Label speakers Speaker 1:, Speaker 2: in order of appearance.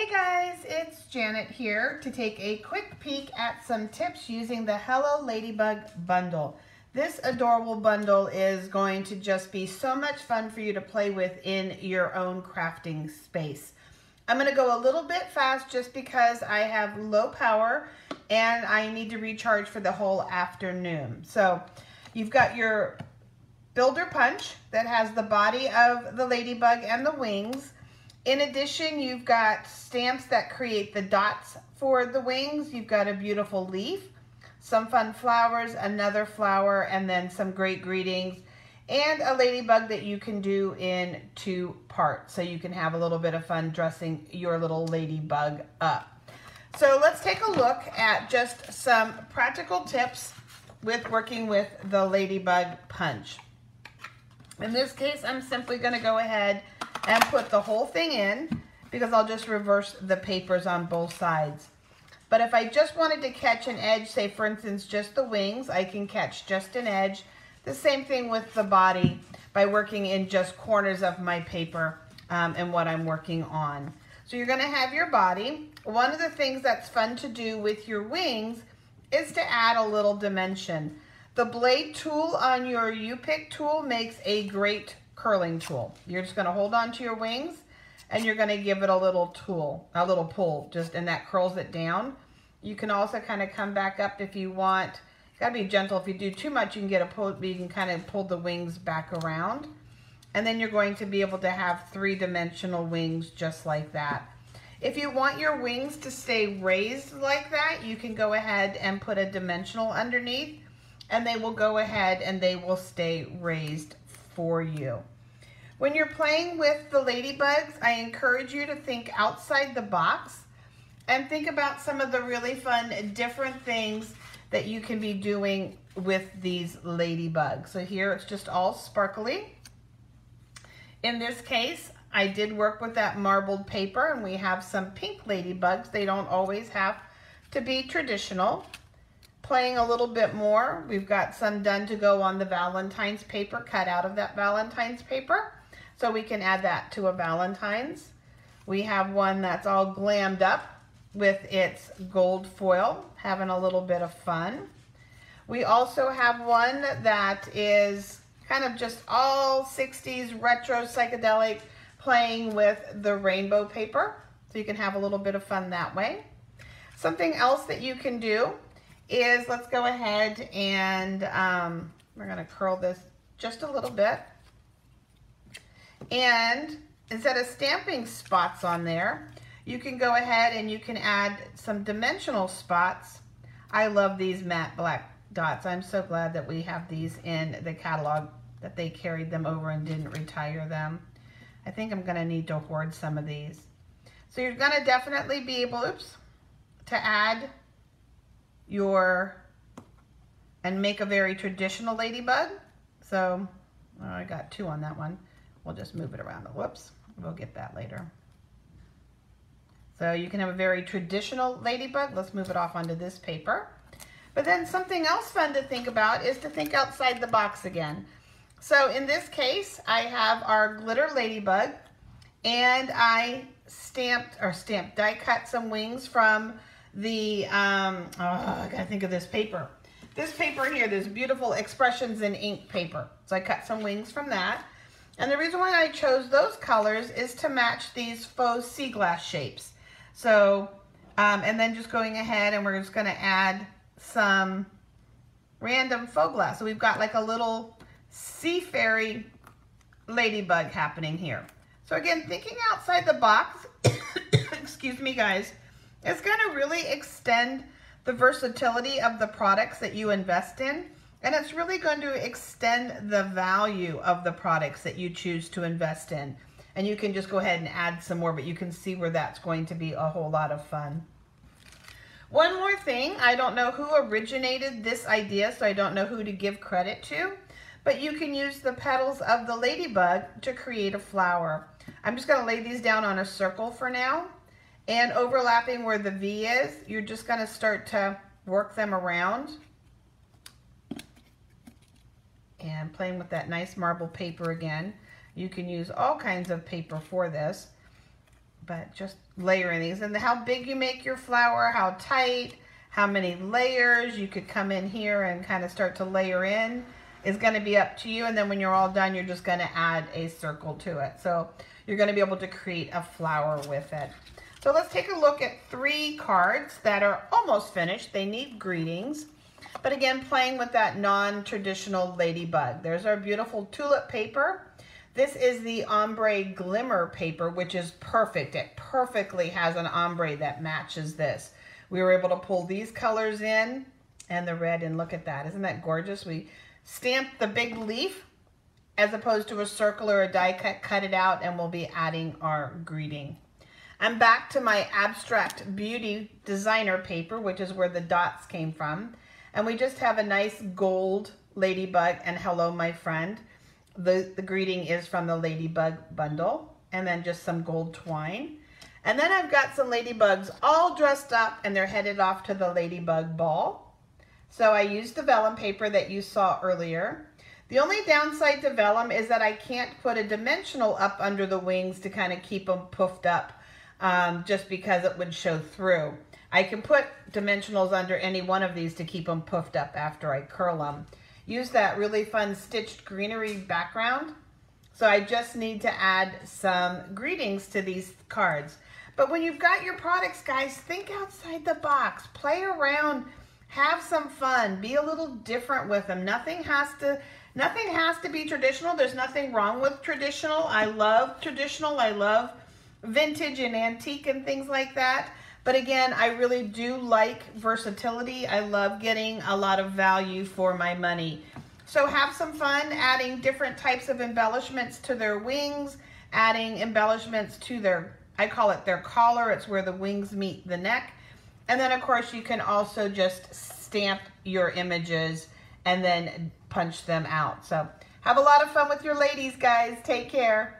Speaker 1: Hey guys, it's Janet here to take a quick peek at some tips using the Hello Ladybug Bundle. This adorable bundle is going to just be so much fun for you to play with in your own crafting space. I'm going to go a little bit fast just because I have low power and I need to recharge for the whole afternoon. So you've got your builder punch that has the body of the ladybug and the wings. In addition, you've got stamps that create the dots for the wings. You've got a beautiful leaf, some fun flowers, another flower, and then some great greetings, and a ladybug that you can do in 2 parts. So you can have a little bit of fun dressing your little ladybug up. So let's take a look at just some practical tips with working with the ladybug punch. In this case, I'm simply going to go ahead and put the whole thing in because I'll just reverse the papers on both sides. But if I just wanted to catch an edge, say for instance just the wings, I can catch just an edge. The same thing with the body by working in just corners of my paper and what I'm working on. So you're going to have your body. One of the things that's fun to do with your wings is to add a little dimension. The blade tool on your U-Pick tool makes a great curling tool. You're just going to hold on to your wings and you're going to give it a little pull, and that curls it down. You can also kind of come back up if you want. You got to be gentle. If you do too much, you can get a pull. You can kind of pull the wings back around, and then you're going to be able to have 3-dimensional wings just like that. If you want your wings to stay raised like that, you can go ahead and put a dimensional underneath, and they will go ahead and they will stay raised for you. When you're playing with the ladybugs, I encourage you to think outside the box and think about some of the really fun different things that you can be doing with these ladybugs. So here it's just all sparkly. In this case, I did work with that marbled paper and we have some pink ladybugs. They don't always have to be traditional. Playing a little bit more, we've got some done to go on the Valentine's paper, cut out of that Valentine's paper. So we can add that to a Valentine's. We have one that's all glammed up with its gold foil, having a little bit of fun. We also have one that is kind of just all 60s retro psychedelic, playing with the rainbow paper. So you can have a little bit of fun that way. Something else that you can do is, let's go ahead and we're going to curl this just a little bit. And instead of stamping spots on there, you can go ahead and you can add some dimensional spots. I love these matte black dots. I'm so glad that we have these in the catalog, that they carried them over and didn't retire them. I think I'm going to need to hoard some of these. So you're going to definitely be able, to add and make a very traditional ladybug. So I got 2 on that one. We'll just move it around. Whoops, we'll get that later. So you can have a very traditional ladybug. Let's move it off onto this paper. But then something else fun to think about is to think outside the box again. So in this case, I have our glitter ladybug, and I die cut some wings from the, I gotta think of this paper. This paper here, this beautiful Expressions in Ink paper. So I cut some wings from that. And the reason why I chose those colors is to match these faux sea glass shapes. So, and then just going ahead and we're just gonna add some random faux glass. So we've got like a little sea fairy ladybug happening here. So again, thinking outside the box, excuse me guys, it's going to really extend the versatility of the products that you invest in, and it's really going to extend the value of the products that you choose to invest in. And you can just go ahead and add some more, but you can see where that's going to be a whole lot of fun. One more thing, I don't know who originated this idea, so I don't know who to give credit to, but you can use the petals of the ladybug to create a flower. I'm just going to lay these down on a circle for now. And overlapping where the V is, you're just going to start to work them around. And playing with that nice marble paper again. You can use all kinds of paper for this. but just layering these. And how big you make your flower, how tight, how many layers you could come in here and kind of start to layer in is going to be up to you. And then when you're all done, you're just going to add a circle to it. So you're going to be able to create a flower with it. So let's take a look at 3 cards that are almost finished. They need greetings. But again, playing with that non-traditional ladybug. There's our beautiful tulip paper. This is the ombre glimmer paper, which is perfect. It perfectly has an ombre that matches this. We were able to pull these colors in and the red, and look at that. Isn't that gorgeous? We stamped the big leaf as opposed to a circle or a die cut, cut it out, and we'll be adding our greeting. I'm back to my Abstract Beauty designer paper, which is where the dots came from. And we just have a nice gold ladybug and hello, my friend. The greeting is from the Ladybug Bundle, and then just some gold twine. And then I've got some ladybugs all dressed up, and they're headed off to the Ladybug Ball. So I used the vellum paper that you saw earlier. The only downside to vellum is that I can't put a dimensional up under the wings to kind of keep them puffed up, just because it would show through. I can put dimensionals under any one of these to keep them puffed up after I curl them. Use that really fun stitched greenery background. So I just need to add some greetings to these cards. But when you've got your products, guys, think outside the box. Play around. Have some fun. Be a little different with them. Nothing has to be traditional. There's nothing wrong with traditional. I love traditional. I love vintage and antique and things like that. But again, I really do like versatility. I love getting a lot of value for my money. So have some fun adding different types of embellishments to their wings, adding embellishments to their, I call it their collar. It's where the wings meet the neck. And then of course you can also just stamp your images and then punch them out. So have a lot of fun with your ladies, guys. Take care.